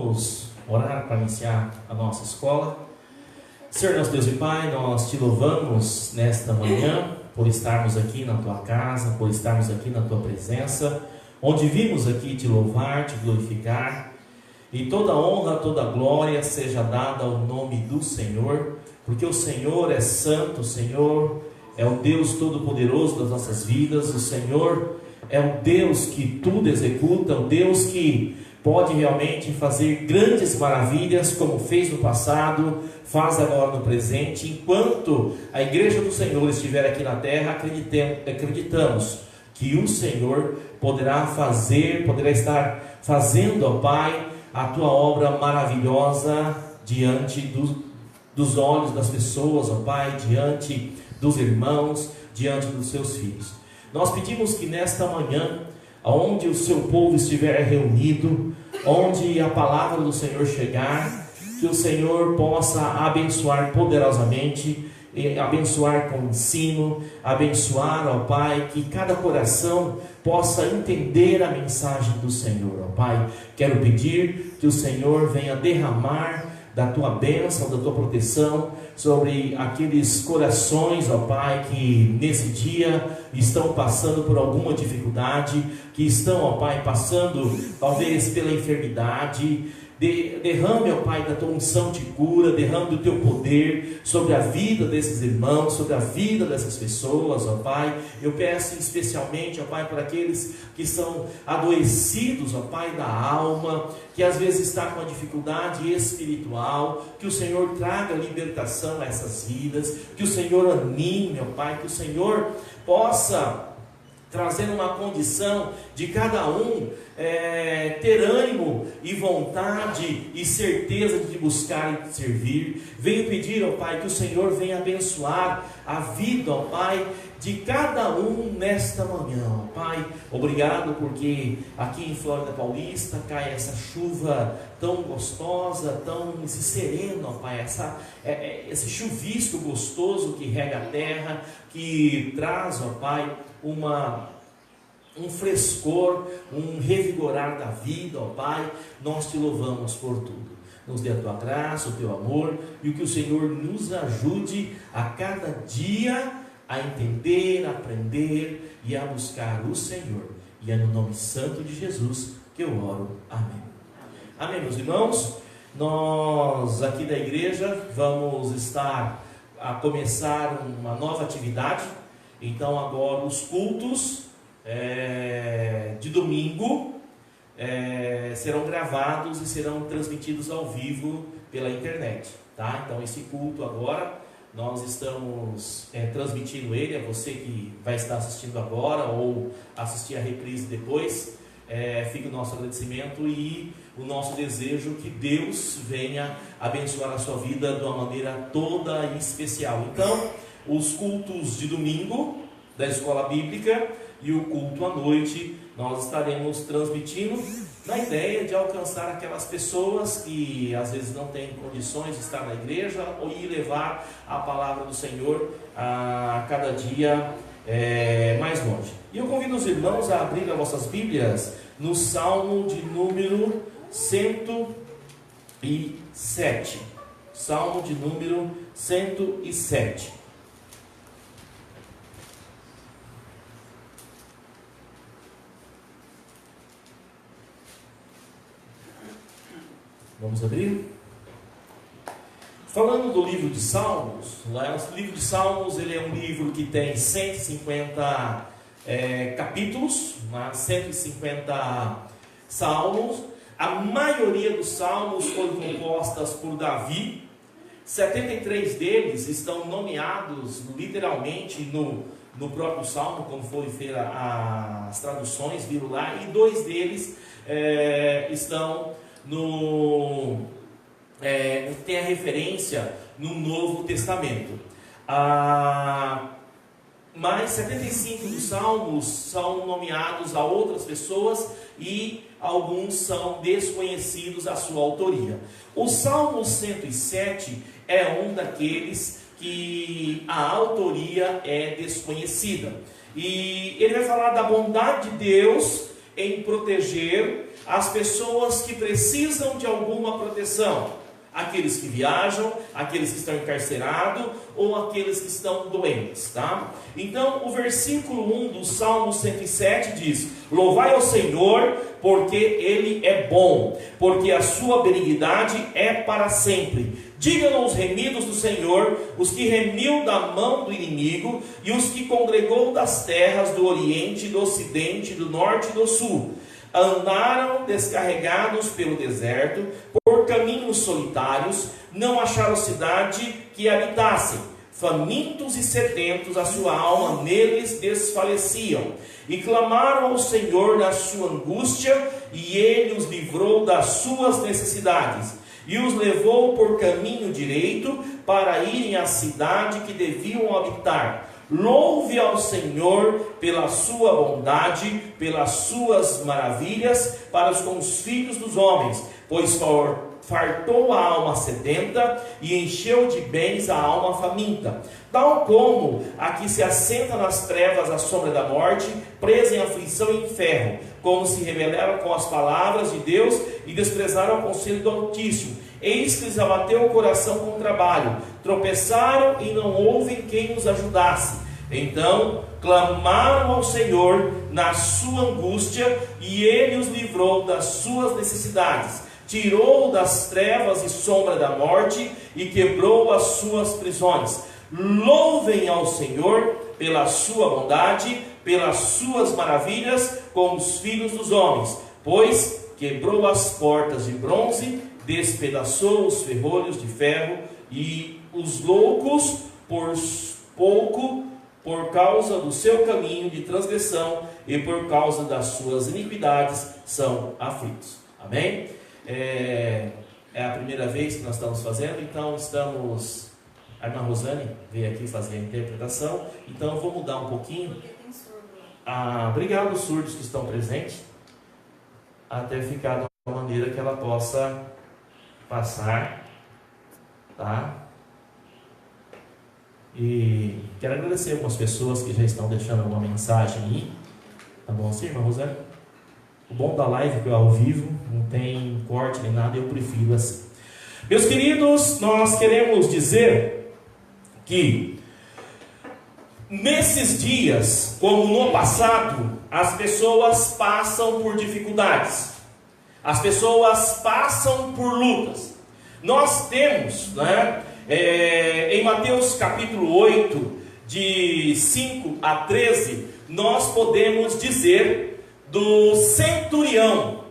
Vamos orar para iniciar a nossa escola. Senhor nosso Deus e Pai, nós te louvamos nesta manhã por estarmos aqui na tua casa, por estarmos aqui na tua presença, onde vimos aqui te louvar, te glorificar, e toda honra, toda glória seja dada ao nome do Senhor, porque o Senhor é santo, o Senhor é o Deus Todo-Poderoso das nossas vidas, o Senhor é o Deus que tudo executa, o Deus que pode realmente fazer grandes maravilhas, como fez no passado, faz agora no presente. Enquanto a igreja do Senhor estiver aqui na terra, acreditamos que o Senhor poderá estar fazendo, ó Pai, a tua obra maravilhosa diante dos olhos das pessoas, ó Pai, diante dos irmãos, diante dos seus filhos. Nós pedimos que nesta manhã, onde o seu povo estiver reunido, onde a palavra do Senhor chegar, que o Senhor possa abençoar poderosamente, abençoar com ensino, abençoar, ó Pai, que cada coração possa entender a mensagem do Senhor, ó Pai. Quero pedir que o Senhor venha derramar da tua bênção, da tua proteção sobre aqueles corações, ó Pai, que nesse dia estão passando por alguma dificuldade, que estão, ó Pai, passando talvez pela enfermidade. Derrame, ó Pai, da tua unção de cura, derrame do teu poder sobre a vida desses irmãos, sobre a vida dessas pessoas, ó Pai. Eu peço especialmente, ó Pai, para aqueles que são adoecidos, ó Pai, da alma, que às vezes está com a dificuldade espiritual, que o Senhor traga libertação a essas vidas, que o Senhor anime, ó Pai, que o Senhor possa trazer uma condição de cada um ter ânimo e vontade e certeza de buscar e servir. Venho pedir, ó Pai, que o Senhor venha abençoar a vida, ó Pai, de cada um nesta manhã, ó Pai. Obrigado porque aqui em Flórida Paulista cai essa chuva tão gostosa, tão serena, ó Pai, esse chuvisco gostoso que rega a terra, que traz, ó Pai, um frescor, um revigorar da vida, ó Pai. Nós te louvamos por tudo. Nos dê a tua graça, o teu amor, e o que o Senhor nos ajude a cada dia a entender, a aprender e a buscar o Senhor. E é no nome santo de Jesus que eu oro. Amém. Amém, meus irmãos. Nós aqui da igreja vamos estar a começar uma nova atividade. Então agora os cultos de domingo serão gravados e serão transmitidos ao vivo pela internet, tá? Então esse culto agora nós estamos transmitindo ele a você que vai estar assistindo agora ou assistir a reprise depois. Fica o nosso agradecimento e o nosso desejo que Deus venha abençoar a sua vida de uma maneira toda especial. Então os cultos de domingo da escola bíblica e o culto à noite nós estaremos transmitindo na ideia de alcançar aquelas pessoas que às vezes não têm condições de estar na igreja ou ir levar a palavra do Senhor a cada dia mais longe. E eu convido os irmãos a abrir as vossas Bíblias no Salmo de número 107. Salmo de número 107. Vamos abrir? Falando do livro de Salmos, o livro de Salmos ele é um livro que tem 150 capítulos, 150 salmos. A maioria dos salmos foram compostas por Davi. 73 deles estão nomeados literalmente no próprio salmo, como foi feita as traduções, viram lá, e 2 deles estão tem a referência no Novo Testamento. Mas 75 dos salmos são nomeados a outras pessoas e alguns são desconhecidos a sua autoria. O Salmo 107 é um daqueles que a autoria é desconhecida. E ele vai falar da bondade de Deus em proteger as pessoas que precisam de alguma proteção. Aqueles que viajam, aqueles que estão encarcerados ou aqueles que estão doentes, tá? Então, o versículo 1 do Salmo 107 diz: louvai ao Senhor, porque Ele é bom, porque a sua benignidade é para sempre. Digam os remidos do Senhor, os que remiu da mão do inimigo, e os que congregou das terras do oriente, do ocidente, do norte e do sul. Andaram descarregados pelo deserto, por caminhos solitários, não acharam cidade que habitassem. Famintos e sedentos, a sua alma neles desfaleciam. E clamaram ao Senhor na sua angústia, e Ele os livrou das suas necessidades. E os levou por caminho direito, para irem à cidade que deviam habitar. Louve ao Senhor pela sua bondade, pelas suas maravilhas para com os filhos dos homens, pois fartou a alma sedenta e encheu de bens a alma faminta. Tal como a que se assenta nas trevas à sombra da morte, presa em aflição e em ferro, como se rebelaram com as palavras de Deus e desprezaram o conselho do Altíssimo. Eis que lhes abateu o coração com trabalho, tropeçaram e não houve quem os ajudasse. Então clamaram ao Senhor na sua angústia, e Ele os livrou das suas necessidades. Tirou das trevas e sombra da morte, e quebrou as suas prisões. Louvem ao Senhor pela sua bondade, pelas suas maravilhas com os filhos dos homens, pois quebrou as portas de bronze, despedaçou os ferrolhos de ferro, e os loucos por pouco, por causa do seu caminho de transgressão e por causa das suas iniquidades, são aflitos. Amém? É a primeira vez que nós estamos fazendo, então estamos... A irmã Rosane veio aqui fazer a interpretação, então eu vou mudar um pouquinho. Obrigado aos surdos que estão presentes, até ficar de uma maneira que ela possa passar, tá? E quero agradecer algumas pessoas que já estão deixando uma mensagem aí, tá bom assim, irmã Rosane? O bom da live é que é ao vivo, não tem corte nem nada, eu prefiro assim. Meus queridos, nós queremos dizer que nesses dias, como no passado, as pessoas passam por dificuldades, as pessoas passam por lutas. Nós temos, né, em Mateus capítulo 8, de 5 a 13, nós podemos dizer do centurião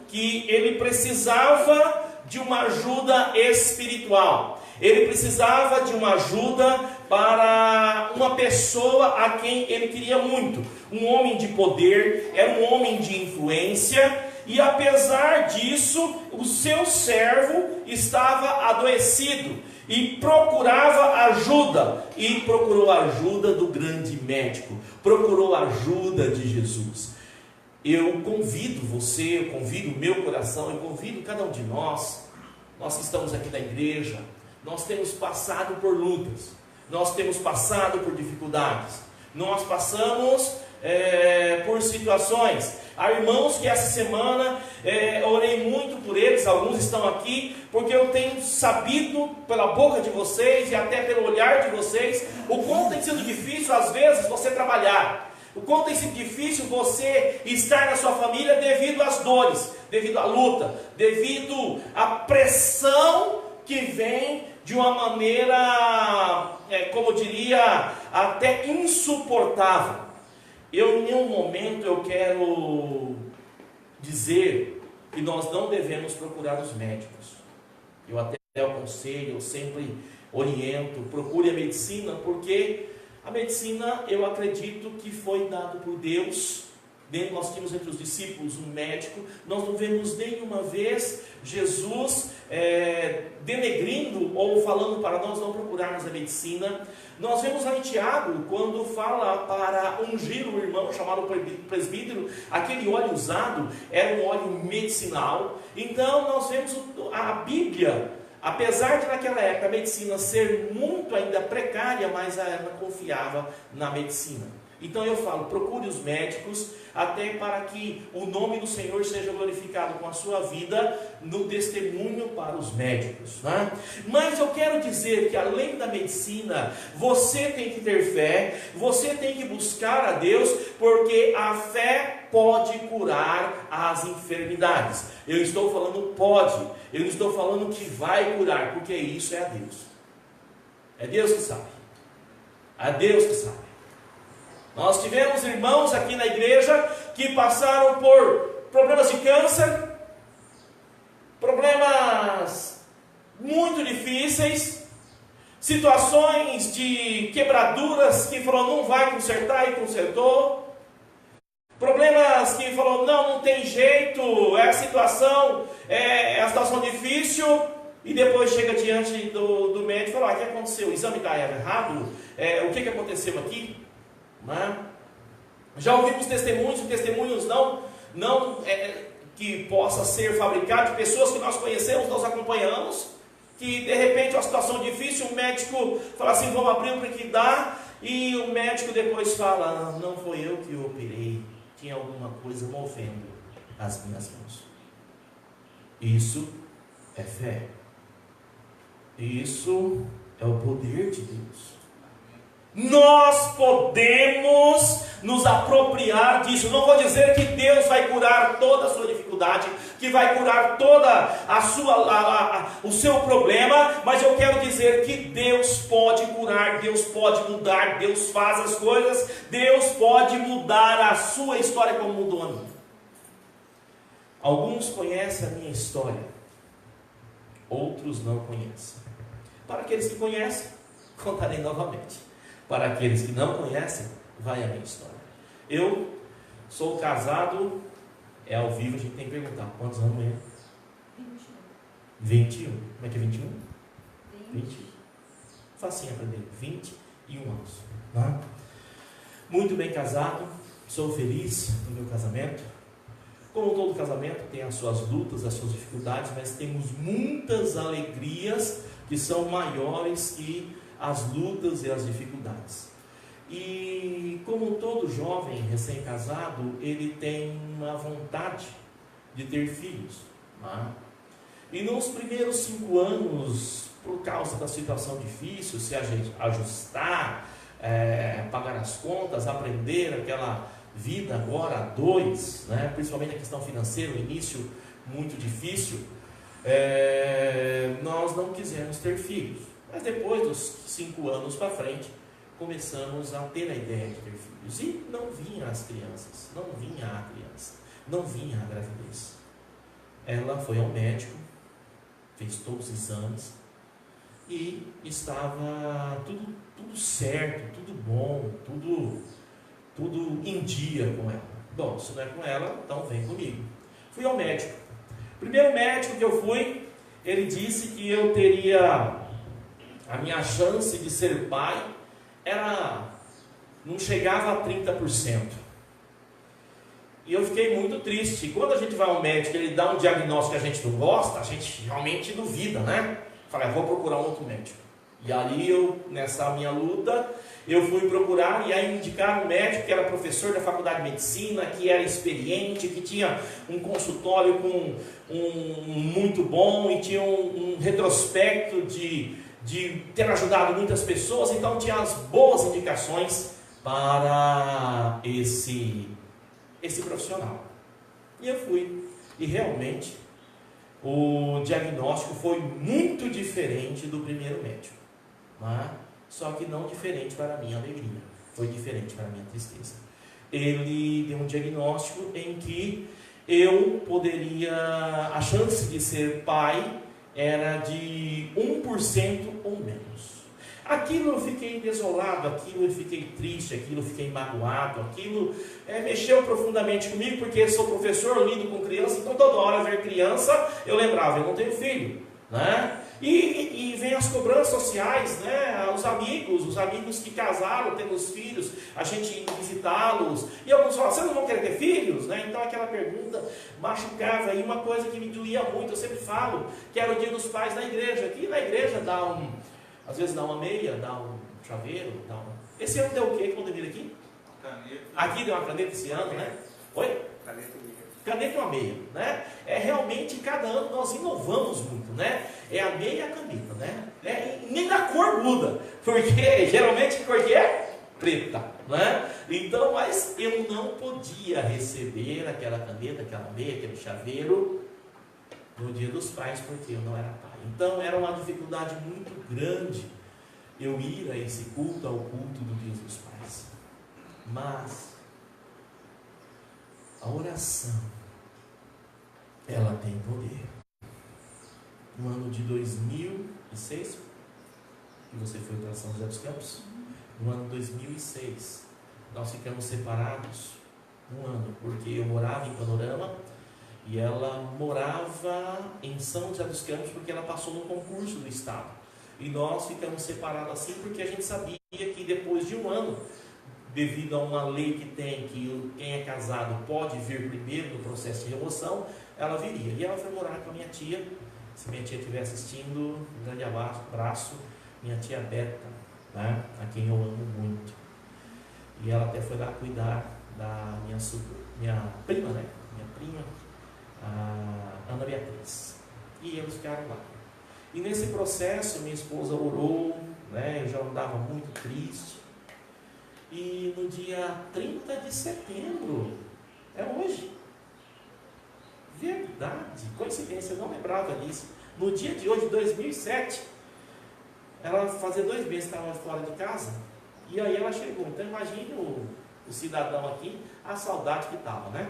que ele precisava de uma ajuda espiritual. Ele precisava de uma ajuda para uma pessoa a quem ele queria muito. Um homem de poder, era um homem de influência, e apesar disso, o seu servo estava adoecido e procurava ajuda, e procurou a ajuda do grande médico, procurou a ajuda de Jesus. Eu convido você, eu convido o meu coração, eu convido cada um de nós que estamos aqui na igreja, nós temos passado por lutas, nós temos passado por dificuldades, nós passamos por situações. Há irmãos que essa semana orei muito por eles, alguns estão aqui, porque eu tenho sabido pela boca de vocês e até pelo olhar de vocês, o quanto tem sido difícil às vezes você trabalhar, o quanto tem sido difícil você estar na sua família devido às dores, devido à luta, devido à pressão que vem de uma maneira, como eu diria, até insuportável. Em nenhum momento eu quero dizer que nós não devemos procurar os médicos. Eu até aconselho, eu sempre oriento, procure a medicina, porque a medicina, eu acredito que foi dado por Deus. Nós tínhamos entre os discípulos um médico. Nós não vemos nenhuma vez Jesus denegrindo ou falando para nós não procurarmos a medicina. Nós vemos lá em Tiago, quando fala para ungir o irmão chamado presbítero, aquele óleo usado era um óleo medicinal. Então nós vemos a Bíblia, apesar de naquela época a medicina ser muito ainda precária, mas ela confiava na medicina. Então eu falo, procure os médicos, até para que o nome do Senhor seja glorificado com a sua vida, no testemunho para os médicos, né? Mas eu quero dizer que além da medicina, você tem que ter fé, você tem que buscar a Deus, porque a fé pode curar as enfermidades. Eu estou falando pode, eu não estou falando que vai curar, porque isso é a Deus. É Deus que sabe. É Deus que sabe. Nós tivemos irmãos aqui na igreja que passaram por problemas de câncer, problemas muito difíceis, situações de quebraduras que falou não vai consertar e consertou, problemas que falou não tem jeito, é a situação difícil, e depois chega diante do médico e fala, o que aconteceu? O exame está errado? O que aconteceu aqui? Já ouvimos testemunhos não que possa ser fabricado de pessoas que nós conhecemos, nós acompanhamos, que de repente uma situação difícil, o médico fala assim, vamos abrir para que dá, e o médico depois fala, não foi eu que operei, tinha alguma coisa movendo as minhas mãos. Isso é fé. Isso é o poder de Deus. Nós podemos nos apropriar disso. Não vou dizer que Deus vai curar toda a sua dificuldade, que vai curar toda o seu problema, mas eu quero dizer que Deus pode curar, Deus pode mudar, Deus faz as coisas, Deus pode mudar a sua história como mudou a minha. Alguns conhecem a minha história, outros não conhecem. Para aqueles que conhecem, contarei novamente. Para aqueles que não conhecem, vai a minha história. Eu sou casado, ao vivo a gente tem que perguntar, quantos anos é? 21. Como é que é 21? 20. Facinho aprender, 21 anos. Tá? Muito bem casado, sou feliz no meu casamento. Como todo casamento tem as suas lutas, as suas dificuldades, mas temos muitas alegrias que são maiores que as lutas e as dificuldades. E como todo jovem recém-casado, ele tem uma vontade de ter filhos, né? E nos primeiros 5 anos, por causa da situação difícil, se ajustar, pagar as contas, aprender aquela vida agora a dois, né? Principalmente a questão financeira, o início muito difícil, nós não quisemos ter filhos. Mas depois dos 5 anos para frente, começamos a ter a ideia de ter filhos. E não vinha as crianças, não vinha a criança, não vinha a gravidez. Ela foi ao médico, fez todos os exames e estava tudo certo, tudo bom, tudo em dia com ela. Bom, se não é com ela, então vem comigo. Fui ao médico. O primeiro médico que eu fui, ele disse que eu teria... A minha chance de ser pai não chegava a 30%. E eu fiquei muito triste. Quando a gente vai ao médico, ele dá um diagnóstico que a gente não gosta, a gente realmente duvida, né? Falei, vou procurar um outro médico. E ali nessa minha luta, eu fui procurar e aí indicaram um médico que era professor da faculdade de medicina, que era experiente, que tinha um consultório muito bom e tinha um retrospecto de ter ajudado muitas pessoas, então tinha as boas indicações para esse profissional. E eu fui, e realmente o diagnóstico foi muito diferente do primeiro médico, né? Só que não diferente para a minha alegria, foi diferente para a minha tristeza. Ele deu um diagnóstico em que eu poderia, a chance de ser pai era de 1% ou menos. Aquilo eu fiquei desolado, aquilo eu fiquei triste, aquilo eu fiquei magoado, aquilo mexeu profundamente comigo, porque sou professor, lido com criança, então toda hora ver criança, eu lembrava, eu não tenho filho, né? E vem as cobranças sociais, né? Os amigos que casaram, tendo os filhos, a gente ir visitá-los, e alguns falam, vocês não vão querer ter filhos? Né? Então aquela pergunta machucava, e uma coisa que me doía muito, eu sempre falo, que era o dia dos pais na igreja, aqui na igreja às vezes dá uma meia, dá um chaveiro, Esse ano deu o quê quando eu vim aqui? Aqui deu uma caneta esse ano, né? Oi? Caneta e uma meia, né? Realmente, cada ano nós inovamos muito, né? É a meia e a caneta, né? Nem da cor muda, porque geralmente que cor que é? Preta, né? Então, mas eu não podia receber aquela caneta, aquela meia, aquele chaveiro no dia dos pais, porque eu não era pai. Então, era uma dificuldade muito grande eu ir a esse culto, ao culto do dia dos pais. Mas a oração, ela tem poder. No ano de 2006, que você foi para São José dos Campos, no ano 2006, nós ficamos separados um ano, porque eu morava em Panorama e ela morava em São José dos Campos, porque ela passou no concurso do estado. E nós ficamos separados assim, porque a gente sabia que depois de um ano, devido a uma lei que tem, que quem é casado pode vir primeiro no processo de remoção, ela viria. E ela foi morar com a minha tia. Se minha tia estiver assistindo, um grande abraço, minha tia Beta, né? A quem eu amo muito. E ela até foi lá cuidar da minha prima, né? Minha prima, a Ana Beatriz. E eles ficaram lá. E nesse processo, minha esposa orou, né? Eu já andava muito triste. E no dia 30 de setembro, é hoje, verdade, coincidência, eu não lembrava disso. No dia de hoje, 2007, ela fazia 2 meses que estava fora de casa, e aí ela chegou. Então imagine o cidadão aqui, a saudade que estava, né?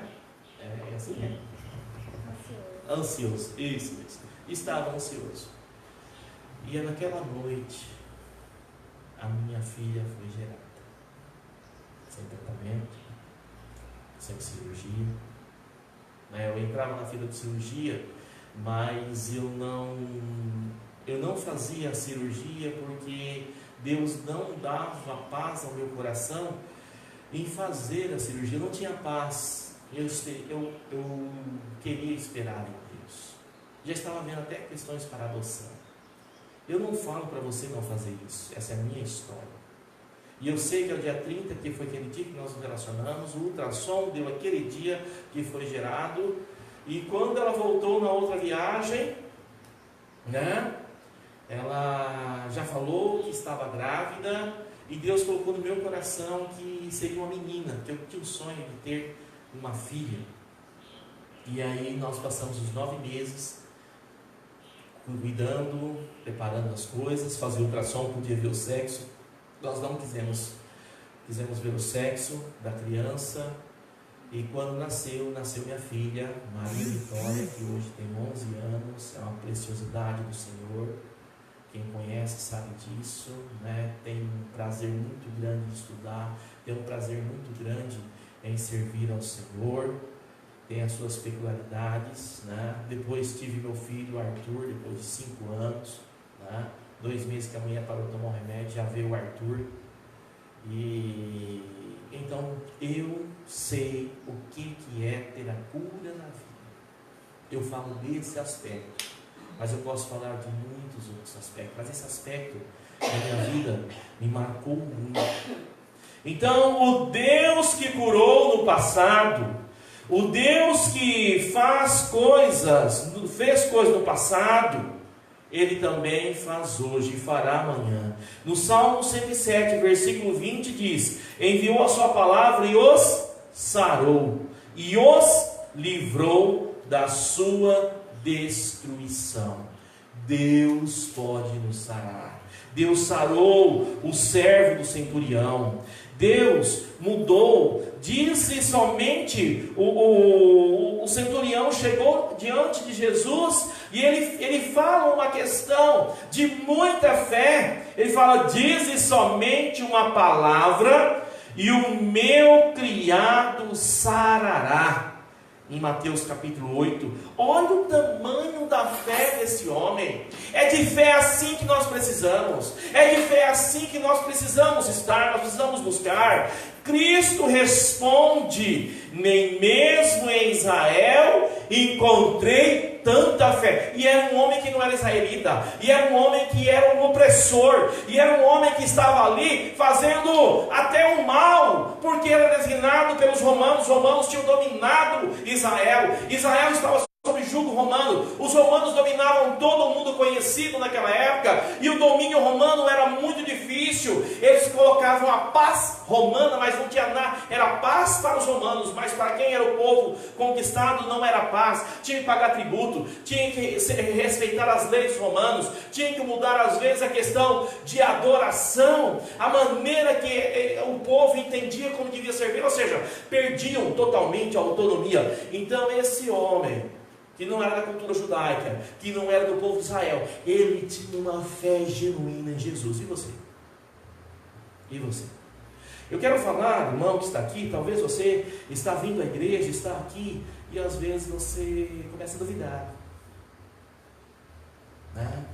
É assim, é? Ansioso, isso. Estava ansioso. E naquela noite, a minha filha foi gerada. Sem tratamento, sem cirurgia. Eu entrava na fila de cirurgia, mas eu não fazia a cirurgia porque Deus não dava paz ao meu coração em fazer a cirurgia. Eu não tinha paz. Eu queria esperar em Deus. Já estava vendo até questões para adoção. Eu não falo para você não fazer isso. Essa é a minha história. E eu sei que é o dia 30, que foi aquele dia que nós nos relacionamos, o ultrassom deu aquele dia que foi gerado. E quando ela voltou na outra viagem, né, ela já falou que estava grávida. E Deus colocou no meu coração que seria uma menina, que eu tinha o sonho de ter uma filha. E aí nós passamos os 9 meses cuidando, preparando as coisas, fazia ultrassom, podia ver o sexo. Nós não quisemos ver o sexo da criança. E quando nasceu minha filha, Maria Vitória, que hoje tem 11 anos, é uma preciosidade do Senhor. Quem conhece sabe disso, né? Tem um prazer muito grande em estudar, tem um prazer muito grande em servir ao Senhor, tem as suas peculiaridades, né? Depois tive meu filho Arthur, depois de 5 anos, né? 2 meses que a mulher parou de tomar um remédio, já veio o Arthur. E então eu sei o que é ter a cura na vida. Eu falo desse aspecto, mas eu posso falar de muitos outros aspectos. Mas esse aspecto da minha vida me marcou muito. Então, o Deus que curou no passado, o Deus que fez coisas no passado, Ele também faz hoje e fará amanhã. No Salmo 107, versículo 20 diz: enviou a sua palavra e os sarou, e os livrou da sua destruição. Deus pode nos sarar. Deus sarou o servo do centurião. Deus mudou. Disse somente o centurião chegou diante de Jesus e ele fala uma questão de muita fé. Ele fala: dize somente uma palavra e o meu criado sarará. Em Mateus capítulo 8, olha o tamanho da fé desse homem. É de fé assim que nós precisamos. É de fé assim que nós precisamos estar, nós precisamos buscar. Cristo responde: nem mesmo em Israel encontrei ter tanta fé. E era um homem que não era israelita, e era um homem que era um opressor, e era um homem que estava ali fazendo até o mal, porque era designado pelos romanos. Os romanos tinham dominado Israel. Israel estava sob jugo romano. Os romanos dominavam todo o mundo conhecido naquela época, e o domínio romano era muito difícil. Eles colocavam a paz romana, mas não tinha nada, era paz para os romanos, mas para quem era o povo conquistado não era paz. Tinha que pagar tributo, tinha que respeitar as leis romanas, tinha que mudar às vezes a questão de adoração, a maneira que o povo entendia como devia servir, ou seja, perdiam totalmente a autonomia. Então esse homem, que não era da cultura judaica, que não era do povo de Israel, ele tinha uma fé genuína em Jesus. E você? E você? Eu quero falar, irmão que está aqui, talvez você está vindo à igreja, está aqui, e às vezes você começa a duvidar. Né?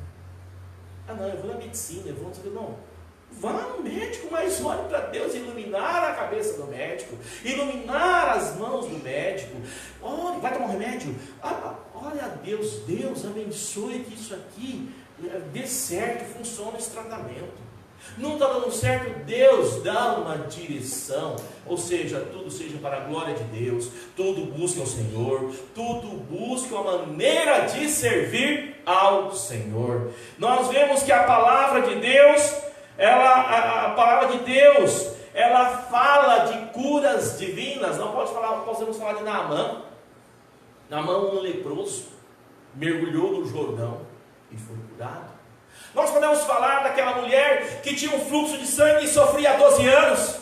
Ah não, eu vou na medicina, eu vou não. Vá no médico, mas olhe para Deus iluminar a cabeça do médico, iluminar as mãos do médico. Olha, vai tomar um remédio? Olha a Deus, Deus abençoe que isso aqui dê certo, funcione esse tratamento. Não está dando certo, Deus dá uma direção, ou seja, tudo seja para a glória de Deus, tudo busque ao Senhor, tudo busque uma maneira de servir ao Senhor. Nós vemos que a palavra de Deus, a palavra de Deus, ela fala de curas divinas. Não podemos falar de Naamã. Naamã, um leproso, mergulhou no Jordão e foi curado. Nós podemos falar daquela mulher que tinha um fluxo de sangue e sofria há 12 anos.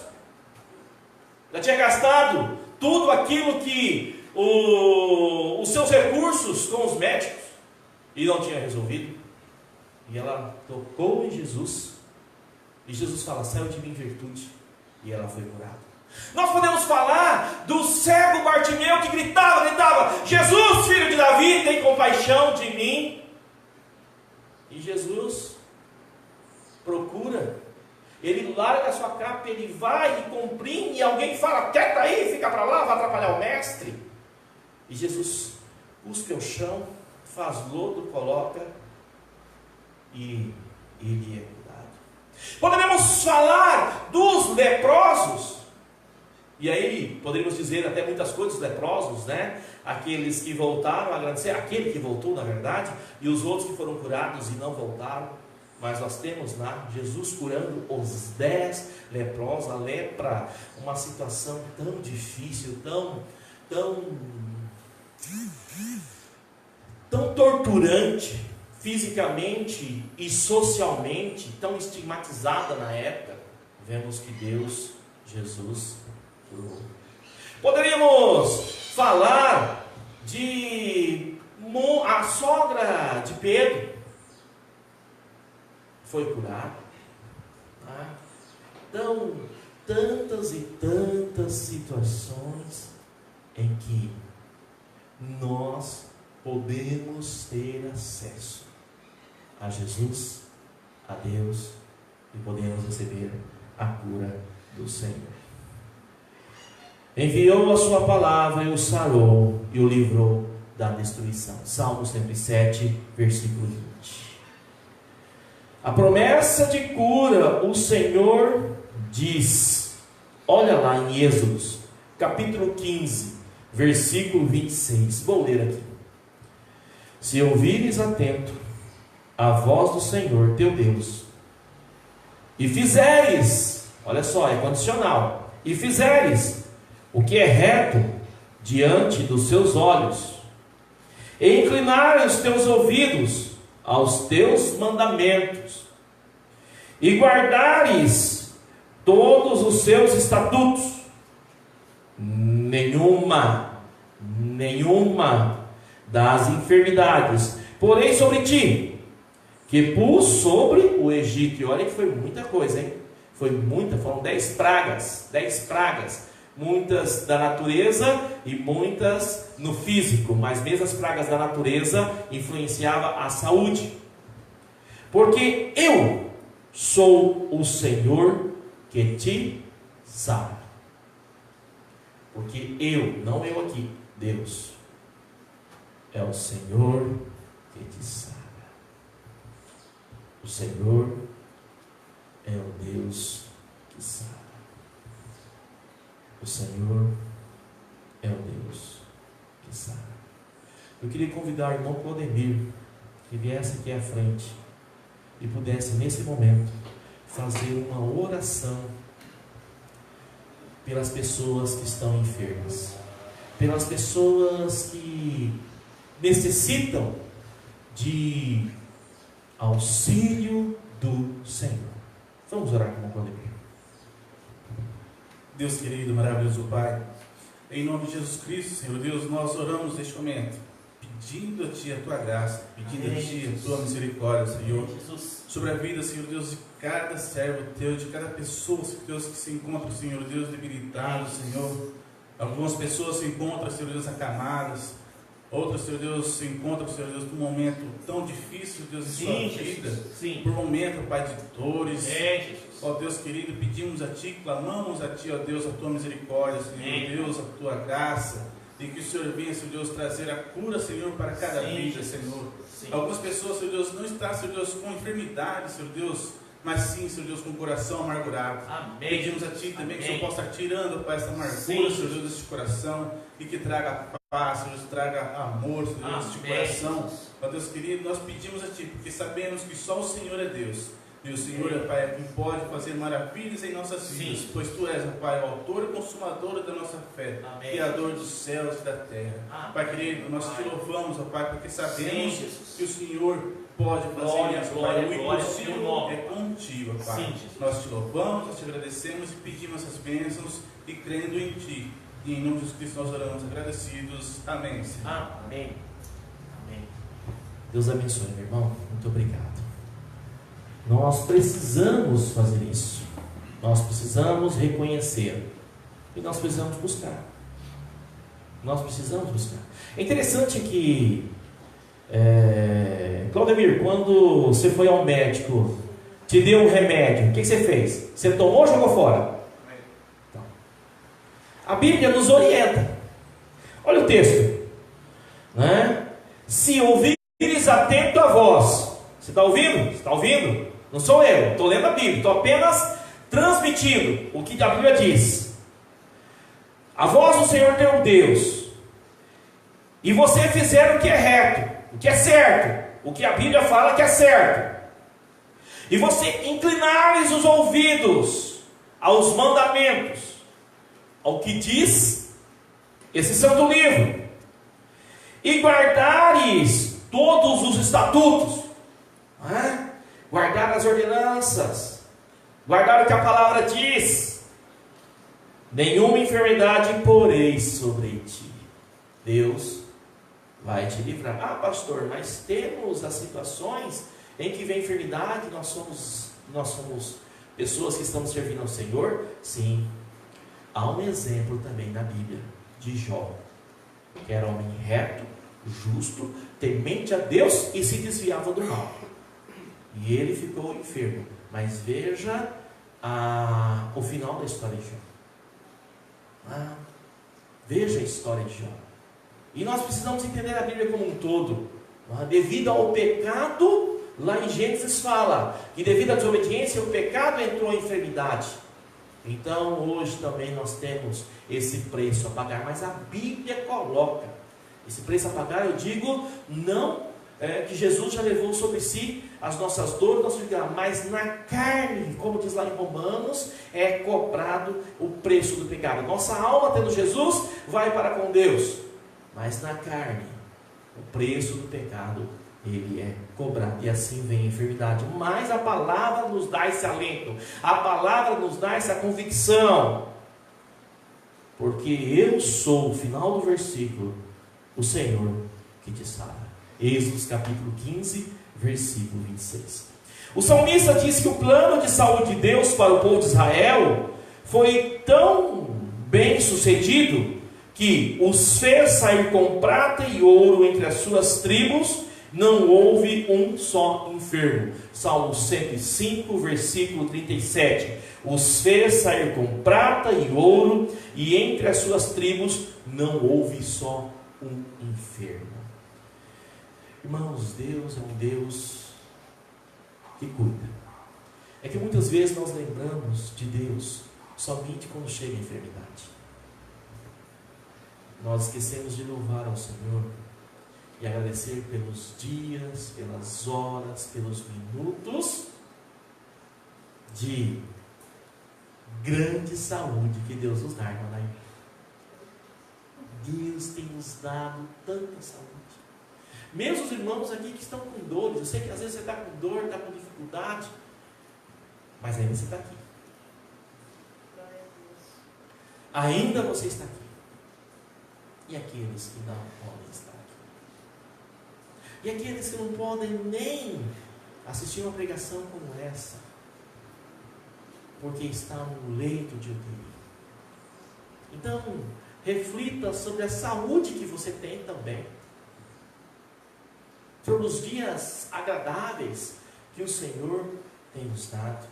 Já tinha gastado tudo aquilo que os seus recursos com os médicos e não tinha resolvido. E ela tocou em Jesus. E Jesus fala: saiu de mim virtude. E ela foi curada. Nós podemos falar do cego Bartimeu que gritava: Jesus, filho de Davi, tem compaixão de mim. E Jesus procura, ele larga a sua capa, ele vai e comprime, e alguém fala: quieta aí, fica para lá, vai atrapalhar o mestre. E Jesus cuspe ao chão, faz lodo, coloca, e ele é curado. Poderíamos falar dos leprosos, e aí poderíamos dizer até muitas coisas dos leprosos, né? Aqueles que voltaram a agradecer, aquele que voltou na verdade, e os outros que foram curados e não voltaram. Mas nós temos lá Jesus curando os 10 leprosos. A lepra, uma situação tão difícil, tão torturante, fisicamente e socialmente, tão estigmatizada na época. Vemos que Jesus curou. Poderíamos falar de a sogra de Pedro, foi curada. Então, tantas e tantas situações em que nós podemos ter acesso a Jesus, a Deus, e podemos receber a cura do Senhor. Enviou a sua palavra e o sarou e o livrou da destruição. Salmo 107, versículo 20. A promessa de cura, o Senhor diz, olha lá em Êxodos, capítulo 15, versículo 26. Vou ler aqui. Se ouvires atento a voz do Senhor teu Deus, e fizeres, olha só, é condicional, e fizeres o que é reto diante dos seus olhos, e inclinares os teus ouvidos aos teus mandamentos, e guardares todos os seus estatutos, nenhuma das enfermidades, porém sobre ti, que pus sobre o Egito. E olha que foi muita coisa, hein? Foram 10 pragas, muitas da natureza e muitas no físico, mas mesmo as pragas da natureza influenciavam a saúde, porque eu sou o Senhor que te sara. Porque não eu aqui, Deus, é o Senhor que te sara. O Senhor é o Deus que sara. O Senhor é o Deus que sara. Eu queria convidar o irmão Claudemir que viesse aqui à frente e pudesse nesse momento fazer uma oração pelas pessoas que estão enfermas, pelas pessoas que necessitam de auxílio do Senhor. Vamos orar com o irmão Claudemir. Deus querido, maravilhoso Pai, em nome de Jesus Cristo, Senhor Deus, nós oramos neste momento, pedindo a Ti a Tua graça, pedindo a Ti a Tua misericórdia, Senhor, sobre a vida, Senhor Deus, de cada servo Teu, de cada pessoa, Senhor Deus, que se encontra, Senhor Deus, debilitado, Senhor. Algumas pessoas se encontram, Senhor Deus, acamadas, outras, Senhor Deus, se encontram, Senhor Deus, num momento tão difícil, Deus, em sua vida, por momento, Pai, de dores. Ó Deus querido, pedimos a Ti, clamamos a Ti, ó Deus, a Tua misericórdia, Senhor Deus, a Tua graça, e que o Senhor venha, Senhor Deus, trazer a cura, Senhor, para cada vida, Senhor. Algumas pessoas, Senhor Deus, não estão, Senhor Deus, com enfermidade, Senhor Deus, mas sim, Senhor Deus, com o coração amargurado. Pedimos a Ti também que o Senhor possa estar tirando, Pai, essa amargura, Senhor Deus, deste coração, e que traga paz, Senhor Deus, traga amor, Senhor Deus, deste coração. Ó Deus querido, nós pedimos a Ti, porque sabemos que só o Senhor é Deus. E o Senhor, Pai, é quem pode fazer maravilhas em nossas vidas, pois Tu és, Pai, o autor e consumador da nossa fé, Criador dos céus e da terra. Pai querido, nós Te louvamos, Pai, porque sabemos que o Senhor pode fazer isso, Pai. O impossível é contigo, Pai. Nós Te louvamos, nós Te agradecemos e pedimos essas bênçãos e crendo em Ti. E em nome de Jesus Cristo nós oramos agradecidos. Amém, Senhor. Amém. Amém. Deus abençoe, meu irmão. Muito obrigado. Nós precisamos fazer isso. Nós precisamos reconhecer. E nós precisamos buscar. Nós precisamos buscar. É interessante que, Claudemir, quando você foi ao médico, te deu um remédio, o que você fez? Você tomou ou jogou fora? Então, a Bíblia nos orienta. Olha o texto, né? Se ouvires atento a voz. Você está ouvindo? Você está ouvindo? Não sou eu, estou lendo a Bíblia, estou apenas transmitindo o que a Bíblia diz. A voz do Senhor teu Deus, e você fizer o que é reto, o que é certo, o que a Bíblia fala que é certo, e você inclinares os ouvidos aos mandamentos, ao que diz esse santo livro, e guardares todos os estatutos, não é? Guardar as ordenanças, guardar o que a palavra diz, nenhuma enfermidade porei sobre ti. Deus vai te livrar. Ah, pastor, mas temos as situações em que vem enfermidade, nós somos pessoas que estamos servindo ao Senhor. Sim, há um exemplo também na Bíblia de Jó, que era homem reto, justo, temente a Deus e se desviava do mal. E ele ficou enfermo. Mas veja o final da história de Jó. Veja a história de Jó. E nós precisamos entender a Bíblia como um todo. Devido ao pecado, lá em Gênesis fala que devido à desobediência, o pecado entrou em enfermidade. Então hoje também nós temos esse preço a pagar. Mas a Bíblia coloca esse preço a pagar, eu digo, não que Jesus já levou sobre si as nossas dores, nosso enfermidade, mas na carne, como diz lá em Romanos, é cobrado o preço do pecado. Nossa alma, tendo Jesus, vai para com Deus, mas na carne, o preço do pecado, ele é cobrado, e assim vem a enfermidade. Mas a palavra nos dá esse alento, a palavra nos dá essa convicção, porque eu sou, o final do versículo, o Senhor que te sara. Êxodo capítulo 15, versículo 26. O salmista diz que o plano de saúde de Deus para o povo de Israel foi tão bem sucedido que os fez sair com prata e ouro entre as suas tribos, não houve um só enfermo. Salmo 105, versículo 37. Os fez sair com prata e ouro, e entre as suas tribos não houve só um enfermo. Irmãos, Deus é um Deus que cuida. É que muitas vezes nós lembramos de Deus somente quando chega a enfermidade. Nós esquecemos de louvar ao Senhor e agradecer pelos dias, pelas horas, pelos minutos de grande saúde que Deus nos dá, irmão. Deus tem nos dado tanta saúde. Mesmo os irmãos aqui que estão com dores, eu sei que às vezes você está com dor, está com dificuldade, mas ainda você está aqui. Ainda você está aqui. E aqueles que não podem estar aqui? E aqueles que não podem nem assistir uma pregação como essa, porque estão no leito de UTI. Então, reflita sobre a saúde que você tem também, sobre os dias agradáveis que o Senhor tem nos dado.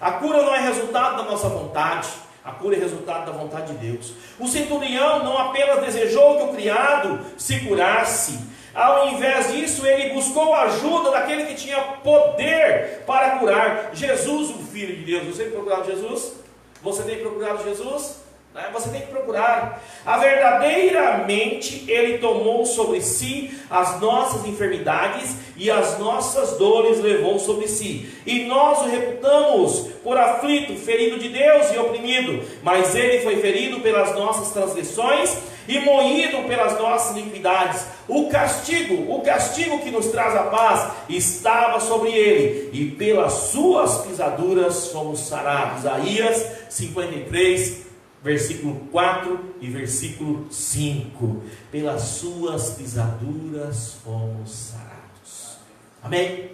A cura não é resultado da nossa vontade, a cura é resultado da vontade de Deus. O centurião não apenas desejou que o criado se curasse, ao invés disso, ele buscou a ajuda daquele que tinha poder para curar, Jesus, o Filho de Deus. Você tem procurado Jesus? Você tem procurado Jesus? Você tem que procurar. Verdadeiramente Ele tomou sobre si as nossas enfermidades e as nossas dores levou sobre si. E nós o reputamos por aflito, ferido de Deus e oprimido. Mas Ele foi ferido pelas nossas transgressões e moído pelas nossas iniquidades. O castigo que nos traz a paz estava sobre Ele, e pelas suas pisaduras fomos sarados. Isaías 53, versículo 4 e versículo 5. Pelas suas pisaduras fomos sarados. Amém?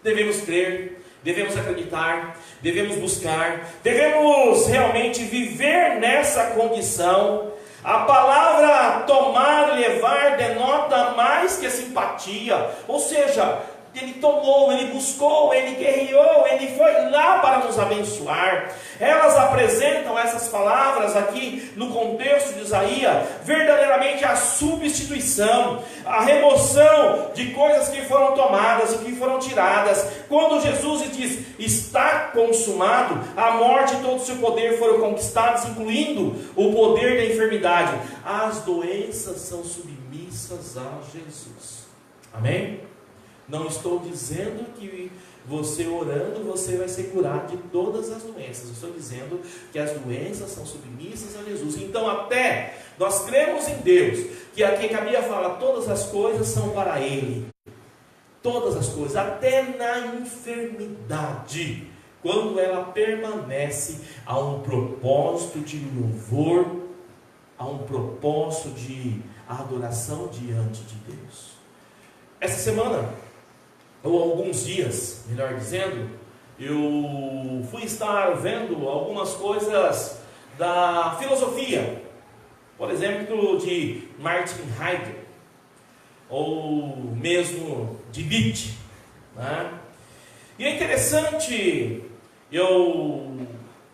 Devemos crer, devemos acreditar, devemos buscar, devemos realmente viver nessa condição. A palavra tomar e levar denota mais que a simpatia, ou seja, Ele tomou, Ele buscou, Ele guerreou, Ele foi lá para nos abençoar. Elas apresentam essas palavras aqui no contexto de Isaías, verdadeiramente a substituição, a remoção de coisas que foram tomadas e que foram tiradas. Quando Jesus diz, está consumado, a morte e todo o seu poder foram conquistados, incluindo o poder da enfermidade. As doenças são submissas a Jesus. Amém? Não estou dizendo que você orando, você vai ser curado de todas as doenças. Eu estou dizendo que as doenças são submissas a Jesus. Então até nós cremos em Deus, que aqui a Bíblia fala, todas as coisas são para Ele. Todas as coisas, até na enfermidade, quando ela permanece, há um propósito de louvor, há um propósito de adoração diante de Deus. Essa semana, ou alguns dias, melhor dizendo, eu fui estar vendo algumas coisas da filosofia, por exemplo, de Martin Heidegger, ou mesmo de Nietzsche, né? E é interessante, eu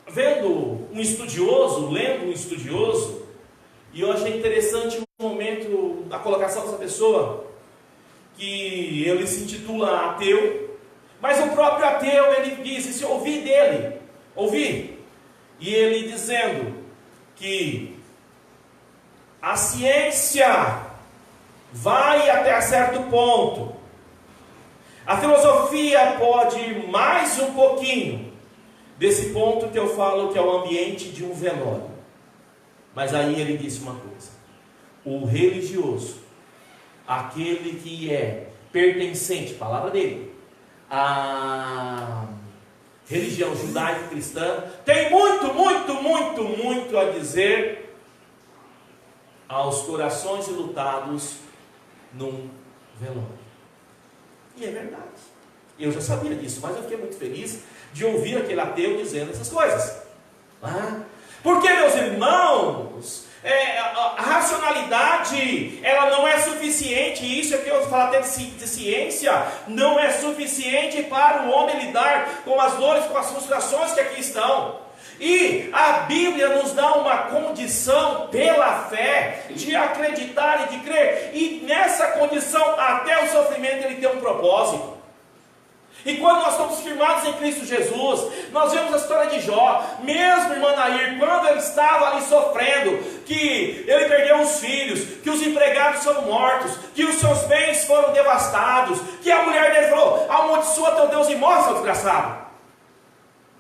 vendo um estudioso, lendo um estudioso, e eu achei interessante o momento da colocação dessa pessoa, que ele se intitula ateu, mas o próprio ateu, ele diz, se eu ouvi dele, e ele dizendo que a ciência vai até certo ponto, a filosofia pode ir mais um pouquinho, desse ponto que eu falo que é o ambiente de um velório. Mas aí ele disse uma coisa, o religioso, aquele que é pertencente, palavra dele, à religião judaico-cristã, tem muito a dizer aos corações enlutados num velório. E é verdade. Eu já sabia disso, mas eu fiquei muito feliz de ouvir aquele ateu dizendo essas coisas. Porque, meus irmãos, a racionalidade, ela não é suficiente, e isso é que eu falo até de ciência, não é suficiente para o homem lidar com as dores, com as frustrações que aqui estão. E a Bíblia nos dá uma condição pela fé de acreditar e de crer. E nessa condição, até o sofrimento, ele tem um propósito. E quando nós estamos firmados em Cristo Jesus, nós vemos a história de Jó. Mesmo, irmã Nair, quando ele estava ali sofrendo, que ele perdeu os filhos, que os empregados foram mortos, que os seus bens foram devastados, que a mulher dele falou: amaldiçoa teu Deus e morre, seu desgraçado.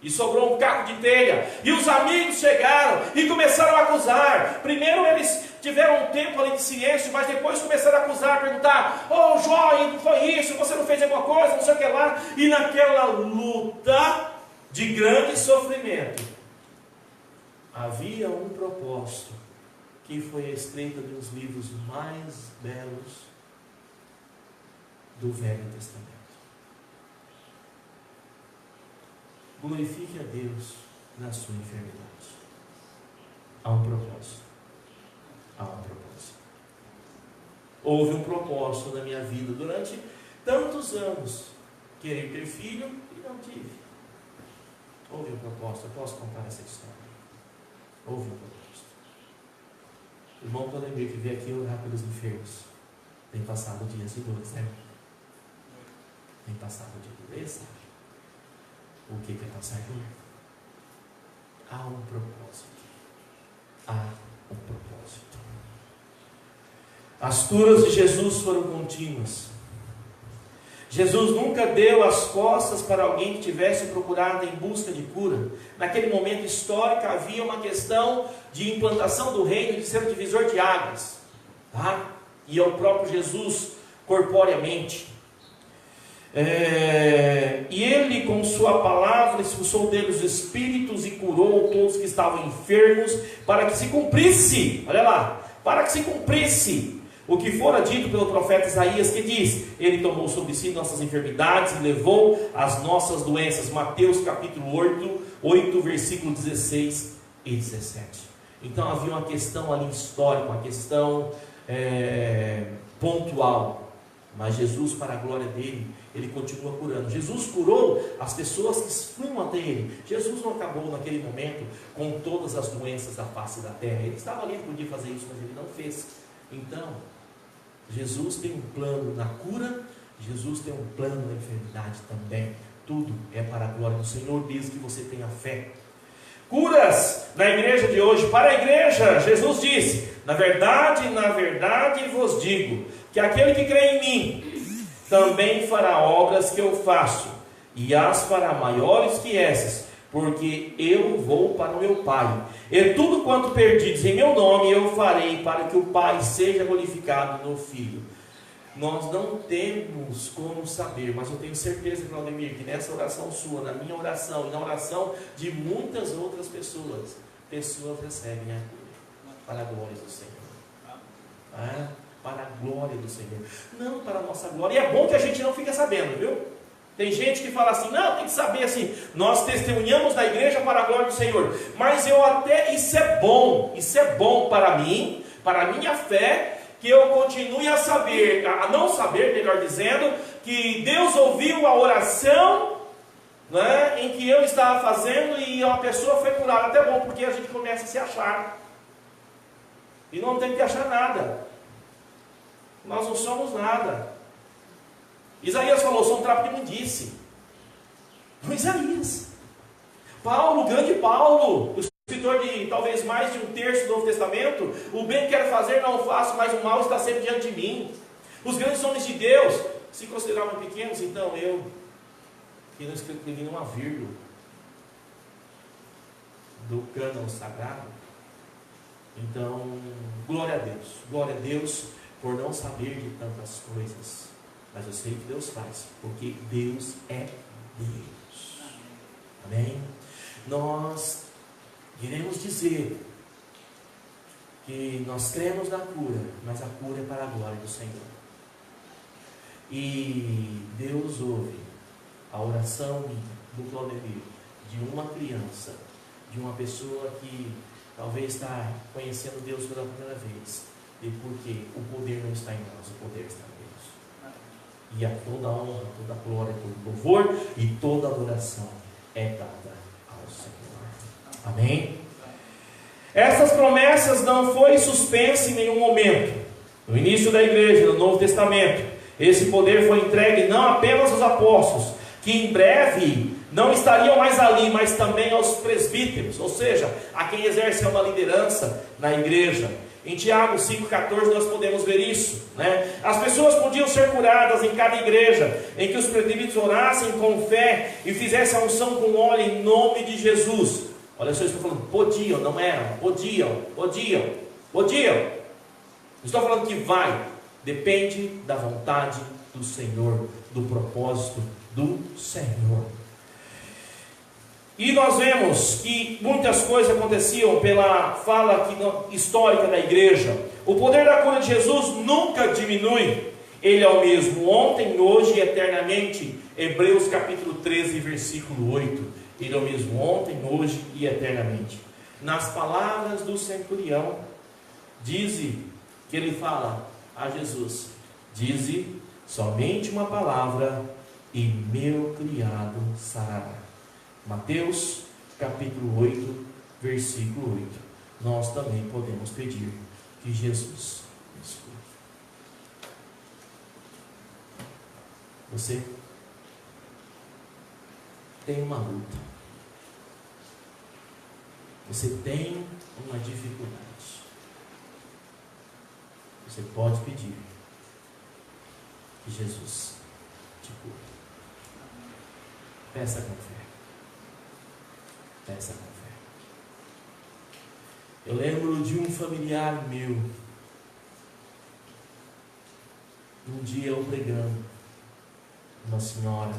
E sobrou um caco de telha. E os amigos chegaram e começaram a acusar. Primeiro eles tiveram um tempo ali de silêncio, mas depois começaram a acusar, perguntar: ô Jó, foi isso, você não fez alguma coisa, não sei o que lá. E naquela luta de grande sofrimento, havia um propósito, que foi a escrita de um dos livros mais belos do Velho Testamento. Glorifique a Deus na sua enfermidade. Há um propósito. Há um propósito. Houve um propósito na minha vida durante tantos anos. Querer ter filho e não tive. Houve um propósito. Eu posso contar essa história. Houve um propósito. O irmão Claudemir, que veio aqui orar pelos enfermos, tem passado dias de dores, né? Tem passado dias de dores, sabe? O que é passar dor? Há um propósito. Há um propósito. As curas de Jesus foram contínuas. Jesus nunca deu as costas para alguém que tivesse procurado em busca de cura. Naquele momento histórico havia uma questão de implantação do reino, de ser o divisor de águas, tá? E é o próprio Jesus corporeamente. E ele, com sua palavra, expulsou deles os espíritos e curou todos que estavam enfermos, para que se cumprisse, olha lá, para que se cumprisse o que fora dito pelo profeta Isaías, que diz: ele tomou sobre si nossas enfermidades e levou as nossas doenças. Mateus capítulo 8, versículo 16 e 17. Então havia uma questão ali histórica, uma questão pontual. Mas Jesus, para a glória dele, ele continua curando. Jesus curou as pessoas que fluem até ele. Jesus não acabou naquele momento com todas as doenças da face da terra. Ele estava ali, ele podia fazer isso, mas ele não fez. Então, Jesus tem um plano na cura, Jesus tem um plano na enfermidade também. Tudo é para a glória do Senhor, desde que você tenha fé. Curas na igreja de hoje. Para a igreja, Jesus disse: na verdade vos digo, que aquele que crê em mim também fará obras que eu faço, e as fará maiores que essas, porque eu vou para o meu Pai. E tudo quanto perdides em meu nome eu farei, para que o Pai seja glorificado no Filho. Nós não temos como saber, mas eu tenho certeza, Claudemir, que nessa oração sua, na minha oração e na oração de muitas outras pessoas recebem a cura, para a glória do Senhor. Para a glória do Senhor, não para a nossa glória. E é bom que a gente não fique sabendo, viu? Tem gente que fala assim: não, tem que saber assim, nós testemunhamos da igreja para a glória do Senhor. Mas isso é bom para mim, para a minha fé, que eu continue a não saber, melhor dizendo, que Deus ouviu a oração, né, em que eu estava fazendo e a pessoa foi curada. Até bom, porque a gente começa a se achar. E não tem que achar nada. Nós não somos nada. Isaías falou: sou um trapo de imundice. Não, Isaías. Paulo, o grande Paulo, o escritor de talvez mais de um terço do Novo Testamento: o bem que quero fazer não faço, mas o mal está sempre diante de mim. Os grandes homens de Deus se consideravam pequenos. Então eu, que não escrevi nenhuma vírgula do cânon sagrado. Então, glória a Deus por não saber de tantas coisas, mas eu sei que Deus faz, porque Deus é Deus. Amém? Nós queremos dizer que nós cremos na cura, mas a cura é para a glória do Senhor. E Deus ouve a oração do Claudemir, de uma criança, de uma pessoa que talvez está conhecendo Deus pela primeira vez, e porque o poder não está em nós, o poder está em Deus. E a toda honra, toda glória, todo louvor e toda adoração é dada ao Senhor. Amém? Essas promessas não foi suspensa em nenhum momento. No início da igreja, no Novo Testamento, esse poder foi entregue não apenas aos apóstolos, que em breve não estariam mais ali, mas também aos presbíteros, ou seja, a quem exerce uma liderança na igreja. Em Tiago 5,14 nós podemos ver isso, né? As pessoas podiam ser curadas em cada igreja, em que os presbíteros orassem com fé e fizessem a unção com óleo em nome de Jesus. Olha só, eu estou falando, podiam, não eram, podiam. Estou falando que vai, depende da vontade do Senhor, do propósito do Senhor. E nós vemos que muitas coisas aconteciam pela fala histórica da igreja. O poder da cura de Jesus nunca diminui. Ele é o mesmo ontem, hoje e eternamente. Hebreus capítulo 13, versículo 8. Ele é o mesmo ontem, hoje e eternamente. Nas palavras do centurião, dize que ele fala a Jesus: dize somente uma palavra e meu criado sarará. Mateus capítulo 8, versículo 8. Nós também podemos pedir que Jesus nos cure. Você tem uma luta, você tem uma dificuldade, você pode pedir que Jesus te cure. Peça com fé. Peça com fé. Eu lembro de um familiar meu, um dia eu pregando, uma senhora,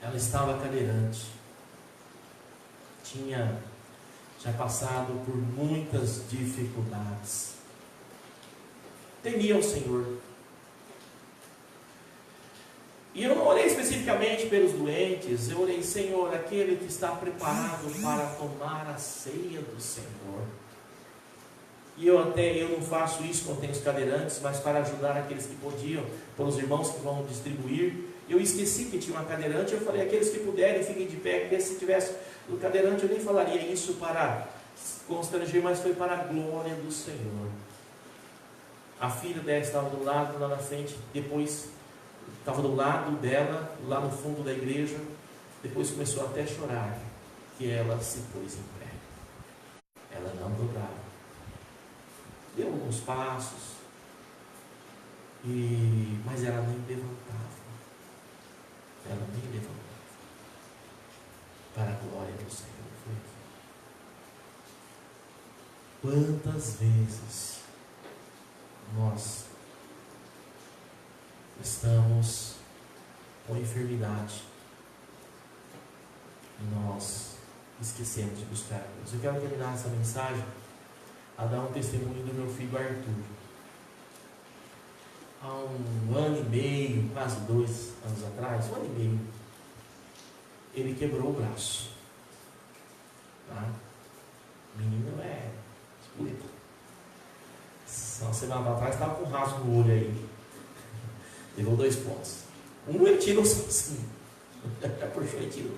ela estava cadeirante, tinha já passado por muitas dificuldades, temia o Senhor. E eu não orei especificamente pelos doentes, eu orei: Senhor, aquele que está preparado para tomar a ceia do Senhor. E eu não faço isso quando tenho os cadeirantes, mas para ajudar aqueles que podiam, pelos irmãos que vão distribuir. Eu esqueci que tinha uma cadeirante, eu falei: aqueles que puderem, fiquem de pé, porque se tivesse o cadeirante, eu nem falaria isso para constranger, mas foi para a glória do Senhor. A filha dela estava do lado, lá na frente, depois estava do lado dela, lá no fundo da igreja. Depois começou até a chorar, que ela se pôs em pé. Ela não dobrava. Deu alguns passos, mas ela nem levantava. Ela nem levantava. Para a glória do Senhor. Quantas vezes nós estamos com enfermidade e nós esquecemos de buscar a Deus? Eu quero terminar essa mensagem a dar um testemunho do meu filho Arthur. Há 1 ano e meio, quase 2 anos atrás, 1 ano e meio, ele quebrou o braço. Tá? O menino é espírito. Uma semana atrás estava com um rasgo no olho aí. Levou 2 pontos. Um ele tirou sozinho. Puxou e tirou.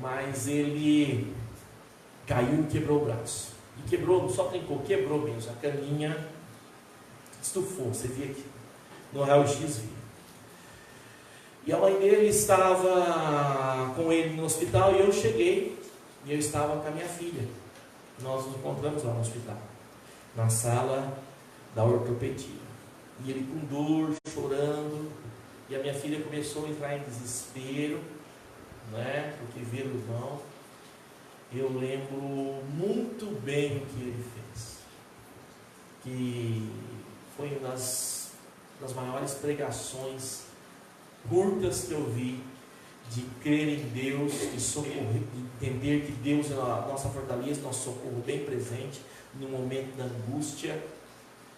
Mas ele caiu e quebrou o braço. E quebrou, não só trincou, quebrou mesmo. A caninha estufou. Você via aqui no raio-x, via. E a mãe dele estava com ele no hospital e eu cheguei. E eu estava com a minha filha. Nós nos encontramos lá no hospital, na sala da ortopedia. E ele com dor, chorando. E a minha filha começou a entrar em desespero, né? Porque viu o irmão. Eu lembro muito bem o que ele fez. Que foi uma das maiores pregações curtas que eu vi, de crer em Deus, de socorrer, de entender que Deus é a nossa fortaleza, nosso socorro bem presente no momento da angústia.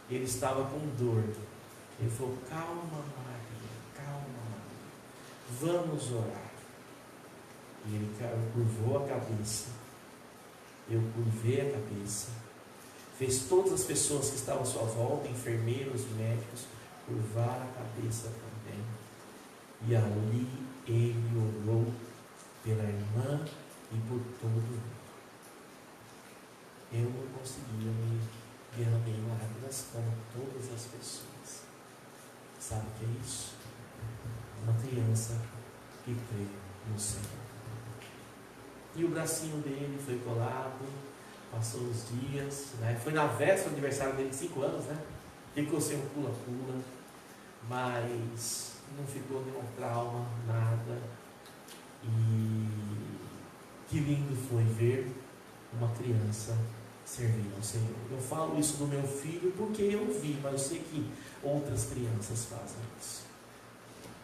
Ele estava com dor. Ele falou: calma, Maria, vamos orar. E ele curvou a cabeça, eu curvei a cabeça, fez todas as pessoas que estavam à sua volta, enfermeiros, médicos, curvar a cabeça também. E ali ele orou pela irmã e por todo mundo. Eu não conseguia me derramar em lágrimas como todas as pessoas. Sabe o que é isso? Uma criança que crê no Senhor. E o bracinho dele foi colado, passou os dias, né? Foi na véspera do aniversário dele de 5 anos, né? Ficou sem um pula-pula, mas não ficou nenhum trauma, nada. E que lindo foi ver uma criança servindo ao Senhor. Eu falo isso do meu filho porque eu vi, mas eu sei que outras crianças fazem isso.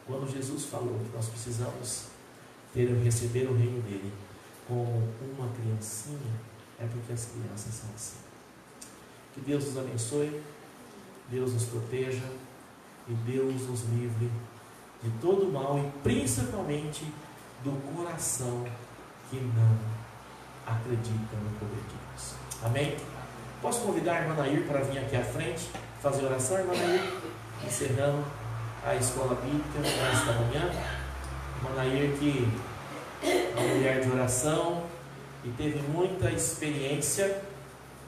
Quando Jesus falou que nós precisamos receber o reino dele como uma criancinha, é porque as crianças são assim. Que Deus nos abençoe, Deus nos proteja e Deus nos livre de todo mal e principalmente do coração que não acredita no poder de Deus. Amém? Posso convidar a irmã Nair para vir aqui à frente fazer oração, irmã Nair? Encerrando a escola bíblica nesta manhã. Irmã Nair, que é uma mulher de oração e teve muita experiência,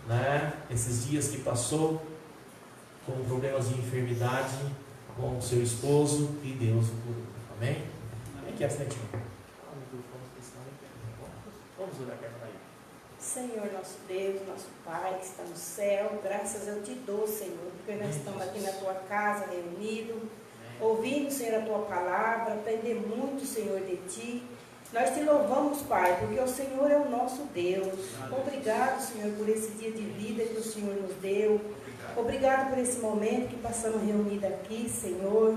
né, esses dias que passou com problemas de enfermidade com o seu esposo e Deus o curou. Amém? Vem aqui à frente, irmão. Vamos orar para ela aí. Senhor, nosso Deus, nosso Pai que está no céu, graças eu te dou, Senhor, porque nós estamos aqui na tua casa reunidos, ouvindo, Senhor, a tua palavra, aprender muito, Senhor, de ti. Nós te louvamos, Pai, porque o Senhor é o nosso Deus. Obrigado, Senhor, por esse dia de vida que o Senhor nos deu. Obrigado por esse momento que passamos reunidos aqui, Senhor.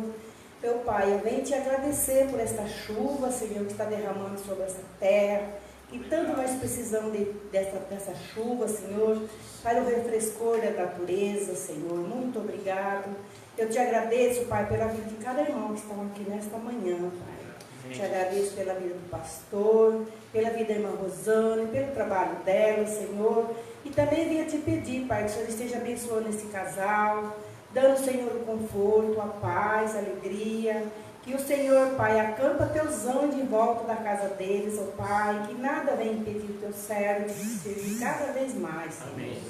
Meu Pai, eu venho te agradecer por esta chuva, Senhor, que está derramando sobre essa terra. E tanto nós precisamos dessa chuva, Senhor, para o refrescor da natureza, Senhor. Muito obrigado. Eu te agradeço, Pai, pela vida de cada irmão que está aqui nesta manhã, Pai. Te agradeço pela vida do pastor, pela vida da irmã Rosane, pelo trabalho dela, Senhor. E também venho te pedir, Pai, que o Senhor esteja abençoando esse casal, dando, Senhor, o conforto, a paz, a alegria. Que o Senhor, Pai, acampa teus anjos em volta da casa deles, ó Pai, que nada venha impedir o teu servo de servir cada vez mais, Senhor. Amém.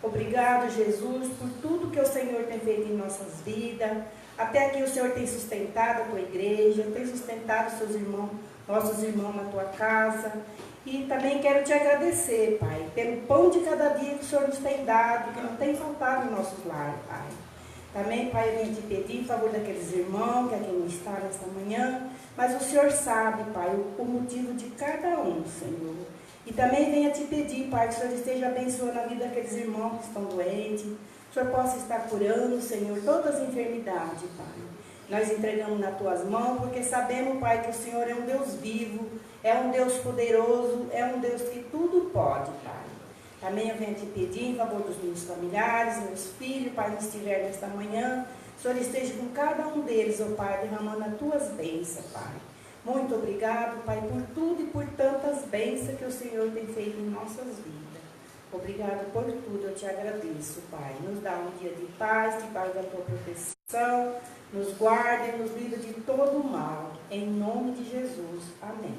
Obrigado, Jesus, por tudo que o Senhor tem feito em nossas vidas. Até aqui o Senhor tem sustentado a tua igreja, tem sustentado seus irmãos, nossos irmãos na tua casa. E também quero te agradecer, Pai, pelo pão de cada dia que o Senhor nos tem dado, que não tem faltado em nossos lares, Pai. Também, Pai, eu venho te pedir em favor daqueles irmãos que aqui não estão nesta manhã, mas o Senhor sabe, Pai, o motivo de cada um, Senhor. E também venho te pedir, Pai, que o Senhor esteja abençoando a vida daqueles irmãos que estão doentes, que o Senhor possa estar curando, Senhor, todas as enfermidades, Pai. Nós entregamos nas tuas mãos, porque sabemos, Pai, que o Senhor é um Deus vivo, é um Deus poderoso, é um Deus que tudo pode, Pai. Também eu venho te pedir em favor dos meus familiares, meus filhos, Pai, que estiver nesta manhã, o Senhor esteja com cada um deles, ó Pai, derramando as tuas bênçãos, Pai. Muito obrigado, Pai, por tudo e por tantas bênçãos que o Senhor tem feito em nossas vidas. Obrigado por tudo, eu te agradeço, Pai. Nos dá um dia de paz, da tua proteção, nos guarde e nos livre de todo o mal. Em nome de Jesus. Amém.